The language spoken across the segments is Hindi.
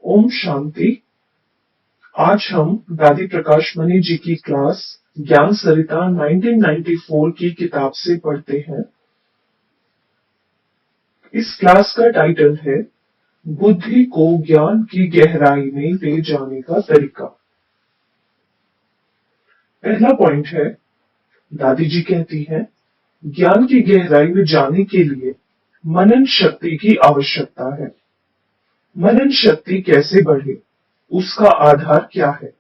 ओम शांति। आज हम दादी प्रकाश मणि जी की क्लास ज्ञान सरिता 1994 की किताब से पढ़ते हैं। इस क्लास का टाइटल है बुद्धि को ज्ञान की गहराई में ले जाने का तरीका। पहला पॉइंट है, दादी जी कहती हैं, ज्ञान की गहराई में जाने के लिए मनन शक्ति की आवश्यकता है। मनन शक्ति कैसे बढ़े, उसका आधार क्या है?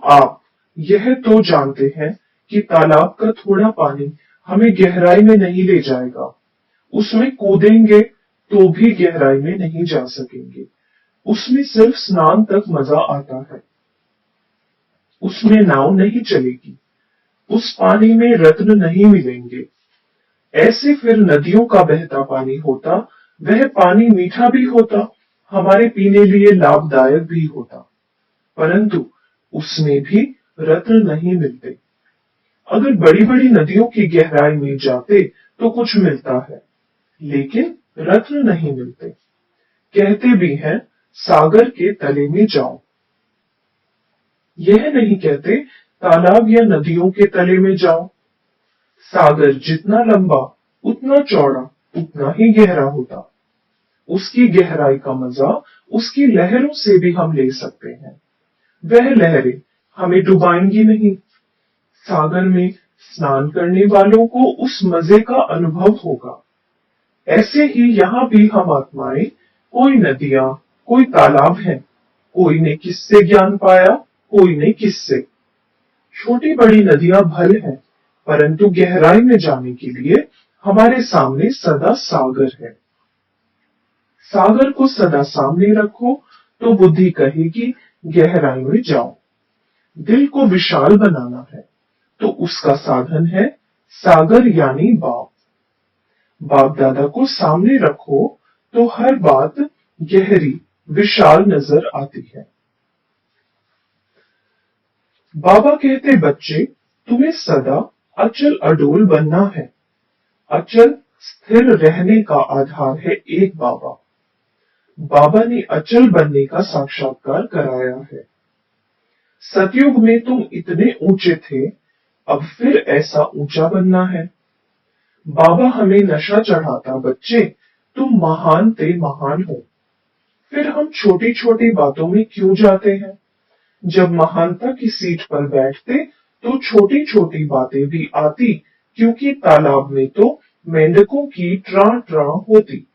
आप यह तो जानते हैं कि तालाब का थोड़ा पानी हमें गहराई में नहीं ले जाएगा। उसमें कूदेंगे तो भी गहराई में नहीं जा सकेंगे। उसमें सिर्फ स्नान तक मजा आता है। उसमें नाव नहीं चलेगी। उस पानी में रत्न नहीं मिलेंगे। ऐसे फिर नदियों का बहता पानी होता, वह पानी मीठा भी होता, हमारे पीने लिए लाभदायक भी होता, परंतु उसमें भी रत्न नहीं मिलते। अगर बड़ी बड़ी नदियों की गहराई में जाते तो कुछ मिलता है, लेकिन रत्न नहीं मिलते। कहते भी हैं सागर के तले में जाओ। यह नहीं कहते तालाब या नदियों के तले में जाओ। सागर जितना लंबा, उतना चौड़ा, उतना ही गहरा होता। उसकी गहराई का मजा उसकी लहरों से भी हम ले सकते हैं। वह लहरें हमें डुबाएंगी नहीं। सागर में स्नान करने वालों को उस मजे का अनुभव होगा। ऐसे ही यहाँ भी हम आत्माएं, कोई नदियां, कोई तालाब हैं। कोई ने किससे ज्ञान पाया, कोई ने किससे। छोटी बड़ी नदियां भल हैं, परंतु गहराई में जाने के लिए हमारे सामने सदा सागर है। सागर को सदा सामने रखो तो बुद्धि कहेगी गहराई में जाओ। दिल को विशाल बनाना है तो उसका साधन है सागर यानी बाप। बाप दादा को सामने रखो तो हर बात गहरी, विशाल नजर आती है। बाबा कहते, बच्चे तुम्हें सदा अचल अडोल बनना है। अचल स्थिर रहने का आधार है एक बाबा। बाबा ने अचल बनने का साक्षात्कार कराया है। सतयुग में तुम इतने ऊंचे थे, अब फिर ऐसा ऊंचा बनना है। बाबा हमें नशा चढ़ाता, बच्चे तुम महान ते महान हो। फिर हम छोटी छोटी बातों में क्यों जाते हैं? जब महानता की सीट पर बैठते तो छोटी छोटी बातें भी आती, क्योंकि तालाब में तो मेंढकों की ट्रां ट्रां होती।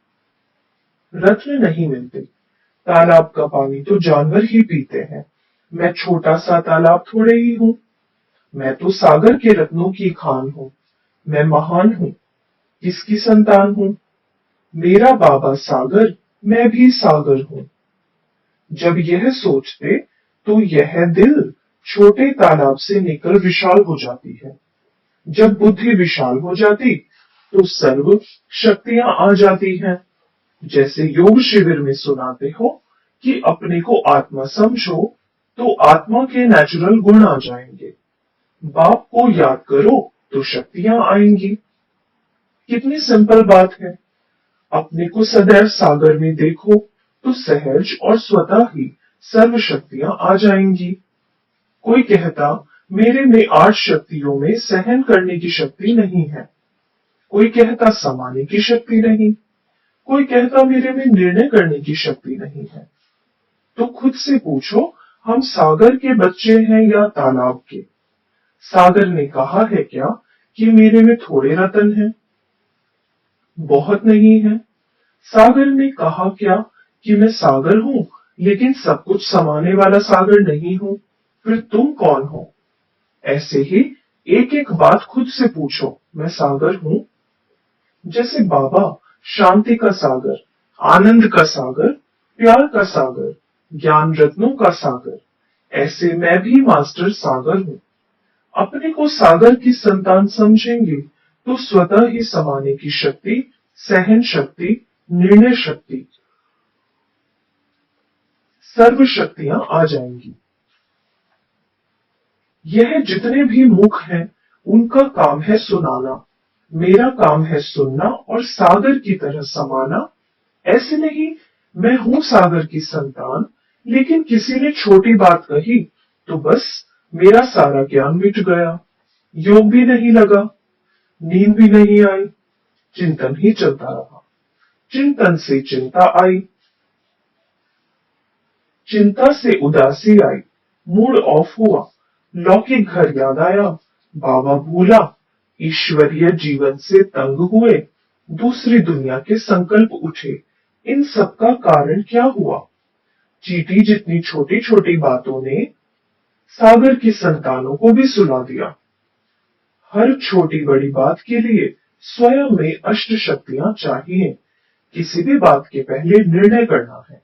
रत्न नहीं मिलते। तालाब का पानी तो जानवर ही पीते हैं। मैं छोटा सा तालाब थोड़े ही हूं। मैं तो सागर के रत्नों की खान हूं। मैं महान हूं। किसकी संतान हूं? मेरा बाबा सागर, मैं भी सागर हूं। जब यह सोचते तो यह दिल छोटे तालाब से निकल विशाल हो जाती है। जब बुद्धि विशाल हो जाती तो सर्व शक्तियां आ जाती हैं। जैसे योग शिविर में सुनाते हो कि अपने को आत्मा समझो तो आत्मा के नेचुरल गुण आ जाएंगे। बाप को याद करो तो शक्तियां आएंगी। कितनी सिंपल बात है। अपने को सदैव सागर में देखो तो सहज और स्वतः ही सर्व शक्तियां आ जाएंगी। कोई कहता मेरे में 8 शक्तियों में सहन करने की शक्ति नहीं है। कोई कहता समाने की शक्ति नहीं। कोई कहता मेरे में निर्णय करने की शक्ति नहीं है। तो खुद से पूछो, हम सागर के बच्चे हैं या तालाब के? सागर ने कहा है क्या कि मेरे में थोड़े रतन हैं? बहुत नहीं है। सागर ने कहा क्या कि मैं सागर हूं, लेकिन सब कुछ समाने वाला सागर नहीं हूं? फिर तुम कौन हो? ऐसे ही एक एक बात खुद से पूछो, मैं सागर हूं? जैसे बाबा शांति का सागर, आनंद का सागर, प्यार का सागर, ज्ञान रत्नों का सागर, ऐसे मैं भी मास्टर सागर हूं। अपने को सागर की संतान समझेंगे तो स्वतः ही समाने की शक्ति, सहन शक्ति, निर्णय शक्ति, सर्व शक्तियां आ जाएंगी। यह जितने भी मुख हैं, उनका काम है सुनाना। मेरा काम है सुनना और सागर की तरह समाना। ऐसे नहीं मैं हूं सागर की संतान, लेकिन किसी ने छोटी बात कही तो बस मेरा सारा ज्ञान मिट गया। योग भी नहीं लगा, नींद भी नहीं आई, चिंतन ही चलता रहा। चिंतन से चिंता आई, चिंता से उदासी आई, मूड ऑफ हुआ, लौकिक घर याद आया, बाबा भूला, ईश्वरीय जीवन से तंग हुए, दूसरी दुनिया के संकल्प उठे। इन सब का कारण क्या हुआ? चींटी जितनी छोटी छोटी बातों ने सागर की संतानों को भी सुला दिया। हर छोटी बड़ी बात के लिए स्वयं में अष्ट शक्तियां चाहिए। किसी भी बात के पहले निर्णय करना है,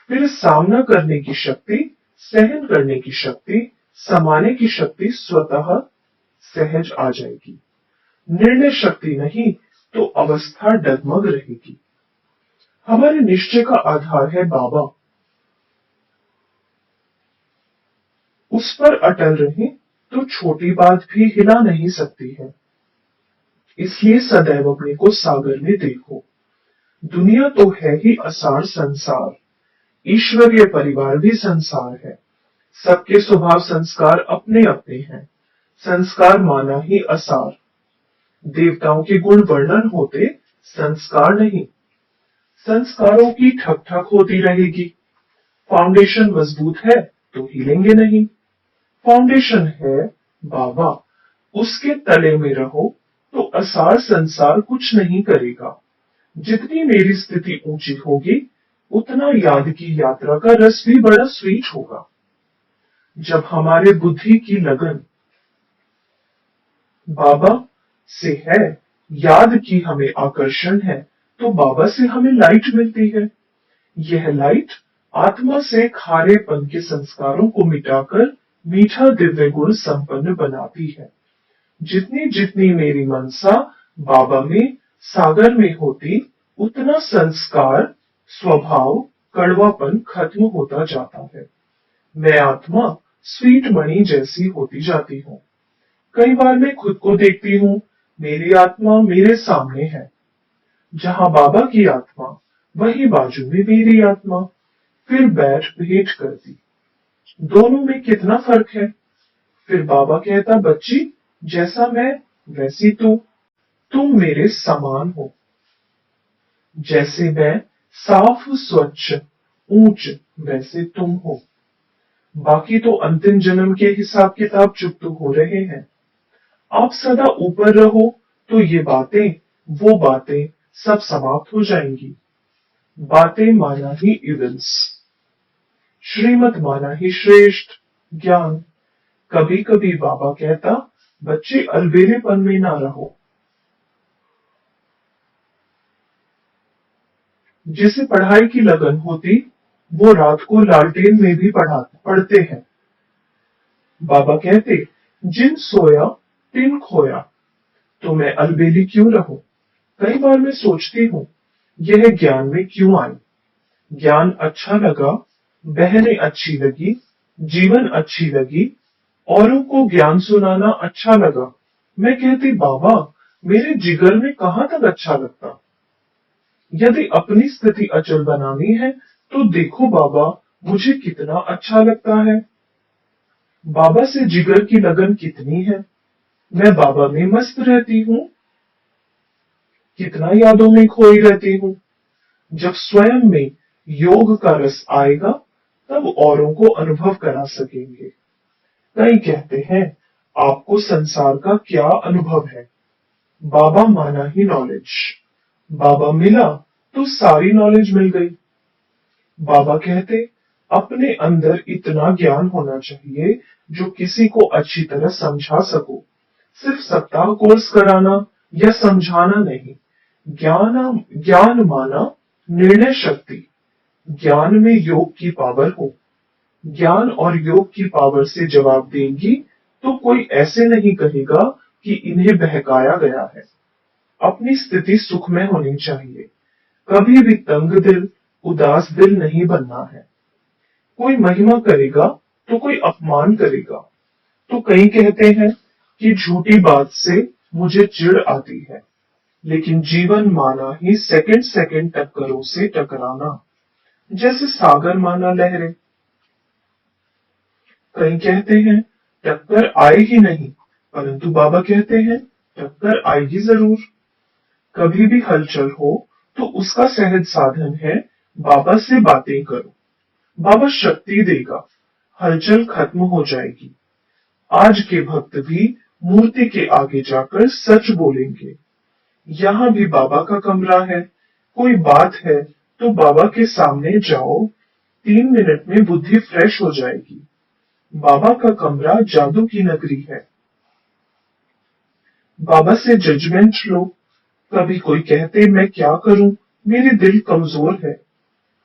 फिर सामना करने की शक्ति, सहन करने की शक्ति, समाने की शक्ति स्वतः सहज आ जाएगी। निर्णय शक्ति नहीं तो अवस्था डगमग रहेगी। हमारे निश्चय का आधार है बाबा। उस पर अटल रहें तो छोटी बात भी हिला नहीं सकती है। इसलिए सदैव अपने को सागर में देखो। दुनिया तो है ही असार संसार, ईश्वरीय परिवार भी संसार है। सबके स्वभाव संस्कार अपने अपने हैं। संस्कार माना ही असार। देवताओं के गुण वर्णन होते, संस्कार नहीं। संस्कारों की ठक ठक होती रहेगी। फाउंडेशन मजबूत है तो हिलेंगे नहीं। फाउंडेशन है बाबा, उसके तले में रहो तो असार संसार कुछ नहीं करेगा। जितनी मेरी स्थिति ऊंची होगी, उतना याद की यात्रा का रस भी बड़ा स्वीट होगा। जब हमारे बुद्धि की लगन बाबा से है, याद की हमें आकर्षण है, तो बाबा से हमें लाइट मिलती है। यह लाइट आत्मा से खारेपन के संस्कारों को मिटाकर मीठा दिव्य गुण संपन्न बनाती है। जितनी जितनी मेरी मनसा बाबा में, सागर में होती, उतना संस्कार, स्वभाव, कड़वापन खत्म होता जाता है। मैं आत्मा स्वीट मणि जैसी होती जाती हूँ। कई बार मैं खुद को देखती हूँ, मेरी आत्मा मेरे सामने है। जहां बाबा की आत्मा, वही बाजू में मेरी आत्मा। फिर बैठ भेंट करती। दोनों में कितना फर्क है। फिर बाबा कहता, बच्ची जैसा मैं वैसी तुम मेरे समान हो। जैसे मैं साफ स्वच्छ ऊंच, वैसे तुम हो। बाकी तो अंतिम जन्म के हिसाब किताब चुप हो रहे हैं। आप सदा ऊपर रहो तो ये बातें, वो बातें सब समाप्त हो जाएंगी। बातें माना ही इवेंट्स, श्रीमत माना ही श्रेष्ठ ज्ञान। कभी कभी बाबा कहता, बच्चे अलबेलेपन में ना रहो। जिसे पढ़ाई की लगन होती, वो रात को लालटेन में भी पढ़ते हैं। बाबा कहते, जिन सोया तिन खोया। तो मैं अलबेली क्यों रहूं? कई बार मैं सोचती हूँ, यह ज्ञान में क्यों आई। ज्ञान अच्छा लगा, बहनें अच्छी लगी, जीवन अच्छी लगी, औरों को ज्ञान सुनाना अच्छा लगा। मैं कहती, बाबा मेरे जिगर में कहां तक अच्छा लगता। यदि अपनी स्थिति अचल बनानी है तो देखो बाबा, मुझे कितना अच्छा लगता है। बाबा से जिगर की लगन कितनी है। मैं बाबा में मस्त रहती हूँ, कितना यादों में खोई रहती हूँ। जब स्वयं में योग का रस आएगा, तब औरों को अनुभव करा सकेंगे। कई कहते हैं, आपको संसार का क्या अनुभव है। बाबा माना ही नॉलेज। बाबा मिला तो सारी नॉलेज मिल गई। बाबा कहते, अपने अंदर इतना ज्ञान होना चाहिए जो किसी को अच्छी तरह समझा सको। सिर्फ सप्ताह कोर्स कराना या समझाना नहीं। ज्ञान माना निर्णय शक्ति। ज्ञान में योग की पावर हो। ज्ञान और योग की पावर से जवाब देंगी तो कोई ऐसे नहीं कहेगा कि इन्हें बहकाया गया है। अपनी स्थिति सुखमय होनी चाहिए। कभी भी तंग दिल, उदास दिल नहीं बनना है। कोई महिमा करेगा तो कोई अपमान करेगा। तो कई कहते हैं कि झूठी बात से मुझे चिढ़ आती है, लेकिन जीवन माना ही सेकंड सेकंड टक्करों से टकराना। जैसे सागर माना लहरें। कई कहते हैं टक्कर आए ही नहीं, परंतु बाबा कहते हैं टक्कर आएगी जरूर। कभी भी हलचल हो तो उसका सहज साधन है बाबा से बातें करो। बाबा शक्ति देगा, हलचल खत्म हो जाएगी। आज के भक्त भी मूर्ति के आगे जाकर सच बोलेंगे। यहाँ भी बाबा का कमरा है, कोई बात है तो बाबा के सामने जाओ, 3 मिनट में बुद्धि फ्रेश हो जाएगी। बाबा का कमरा जादू की नगरी है। बाबा से जजमेंट लो। कभी कोई कहते मैं क्या करूं, मेरे दिल कमजोर है।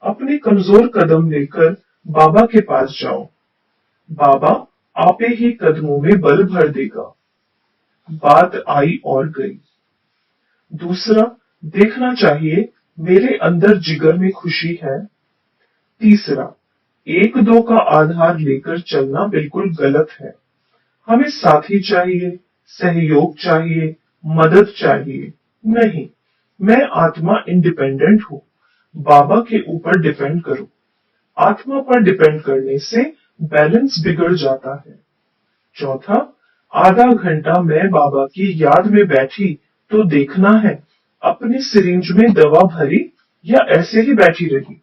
अपने कमजोर कदम लेकर बाबा के पास जाओ। बाबा आपे ही कदमों में बल भर देगा। बात आई और गई। दूसरा, देखना चाहिए मेरे अंदर जिगर में खुशी है। तीसरा, एक दो का आधार लेकर चलना बिल्कुल गलत है। हमें साथी चाहिए, सहयोग चाहिए, मदद चाहिए। नहीं, मैं आत्मा इंडिपेंडेंट हूँ, बाबा के ऊपर डिपेंड करो। आत्मा पर डिपेंड करने से बैलेंस बिगड़ जाता है। चौथा, आधा घंटा मैं बाबा की याद में बैठी तो देखना है अपनी सिरिंज में दवा भरी या ऐसे ही बैठी रही।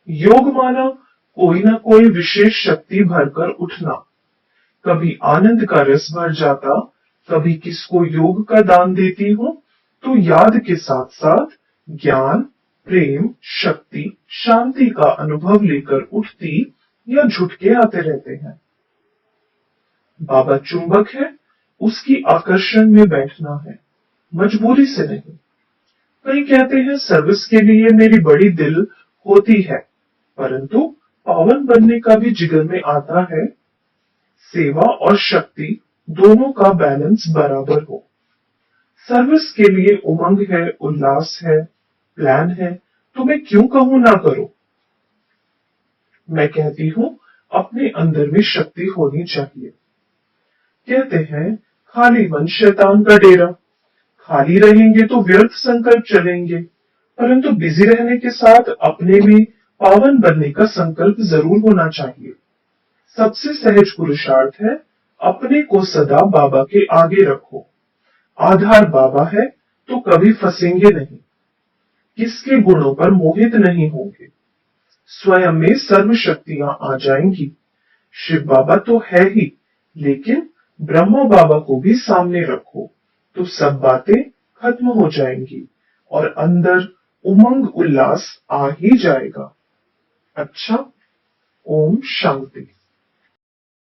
योग माना कोई ना कोई विशेष शक्ति भरकर उठना। कभी आनंद का रस भर जाता, कभी किसको योग का दान देती हूँ तो याद के साथ साथ ज्ञान, प्रेम, शक्ति, शांति का अनुभव लेकर उठती या झुटके आते रहते हैं। बाबा चुंबक है, उसकी आकर्षण में बैठना है, मजबूरी से नहीं। कई कहते हैं सर्विस के लिए मेरी बड़ी दिल होती है, परंतु पावन बनने का भी जिगर में आता है। सेवा और शक्ति दोनों का बैलेंस बराबर हो। सर्विस के लिए उमंग है, उल्लास है, प्लान है, तो मैं क्यों कहूं ना करो। मैं कहती हूं अपने अंदर में शक्ति होनी चाहिए। कहते हैं खाली मन शैतान का डेरा। खाली रहेंगे तो व्यर्थ संकल्प चलेंगे, परंतु बिजी रहने के साथ अपने में पावन बनने का संकल्प जरूर होना चाहिए। सबसे सहज पुरुषार्थ है अपने को सदा बाबा के आगे रखो। आधार बाबा है तो कभी फंसेंगे नहीं, किसके गुणों पर मोहित नहीं होंगे। स्वयं में सर्व शक्तियां आ जाएंगी। शिव बाबा तो है ही, लेकिन ब्रह्मा बाबा को भी सामने रखो तो सब बातें खत्म हो जाएंगी और अंदर उमंग उल्लास आ ही जाएगा। अच्छा, ओम शांति।